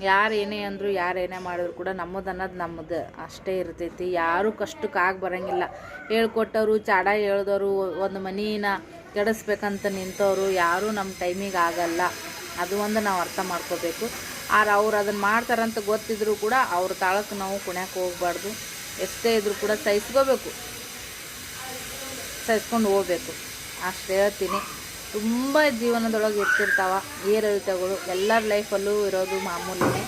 ಯಾರು ಏನೇ ಅಂದರೂ ಯಾರು ಏನೇ ಮಾಡಿದ್ರು ಕೂಡ ನಮ್ಮದು ಅನ್ನೋದು ನಮ್ಮದು ಅಷ್ಟೇ ಇರ್ತೈತಿ. ಯಾರೂ ಕಷ್ಟಕ್ಕೆ ಆಗಿ ಬರೋಂಗಿಲ್ಲ. ಹೇಳ್ಕೊಟ್ಟವರು, ಚಾಡ ಹೇಳ್ದವರು, ಒಂದು ಮನೀನ ಕೆಡಿಸ್ಬೇಕಂತ ನಿಂತವರು ಯಾರೂ ನಮ್ಮ ಟೈಮಿಗೆ ಆಗಲ್ಲ. ಅದು ಒಂದು ನಾವು ಅರ್ಥ ಮಾಡ್ಕೋಬೇಕು. ಅವ್ರು ಅದನ್ನು ಮಾಡ್ತಾರಂತ ಗೊತ್ತಿದ್ರೂ ಕೂಡ ಅವ್ರ ತಾಳಕ್ಕೆ ನಾವು ಕುಣ್ಯಕ್ಕೆ ಹೋಗ್ಬಾರ್ದು. ಎಷ್ಟೇ ಇದ್ರೂ ಕೂಡ ಸಹಿಸ್ಕೋಬೇಕು, ಸಹಿಸ್ಕೊಂಡು ಹೋಗ್ಬೇಕು ಅಷ್ಟು ಹೇಳ್ತೀನಿ. ತುಂಬ ಜೀವನದೊಳಗೆ ಇರ್ತಿರ್ತಾವ ಏರಿಳಿತಗಳು ಎಲ್ಲರ ಲೈಫಲ್ಲೂ ಇರೋದು ಮಾಮೂಲಿನೇ.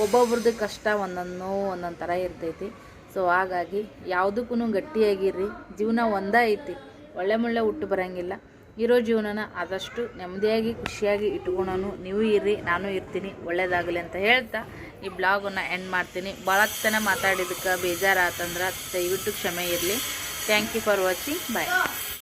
ಒಬ್ಬೊಬ್ರದ್ದು ಕಷ್ಟ ಒಂದೊಂದು ನೋವು ಒಂದೊಂದು ಥರ ಇರ್ತೈತಿ. ಸೊ ಹಾಗಾಗಿ ಯಾವುದಕ್ಕೂ ಗಟ್ಟಿಯಾಗಿರ್ರಿ. ಜೀವನ ಒಂದೇ ಐತಿ, ಒಳ್ಳೆ ಮುಳ್ಳೆ ಹುಟ್ಟು ಬರೋಂಗಿಲ್ಲ. ಇರೋ ಜೀವನನ ಆದಷ್ಟು ನೆಮ್ಮದಿಯಾಗಿ ಖುಷಿಯಾಗಿ ಇಟ್ಕೊಳೋನು ನೀವು ಇರ್ರಿ, ನಾನು ಇರ್ತೀನಿ. ಒಳ್ಳೇದಾಗಲಿ ಅಂತ ಹೇಳ್ತಾ ಈ ಬ್ಲಾಗನ್ನು ಎಂಡ್ ಮಾಡ್ತೀನಿ. ಭಾಳ ತನ ಮಾತಾಡಿದ್ದಕ್ಕೆ ಬೇಜಾರಾತಂದ್ರೆ ದಯವಿಟ್ಟು ಕ್ಷಮೆ ಇರಲಿ. Thank you for watching. Bye.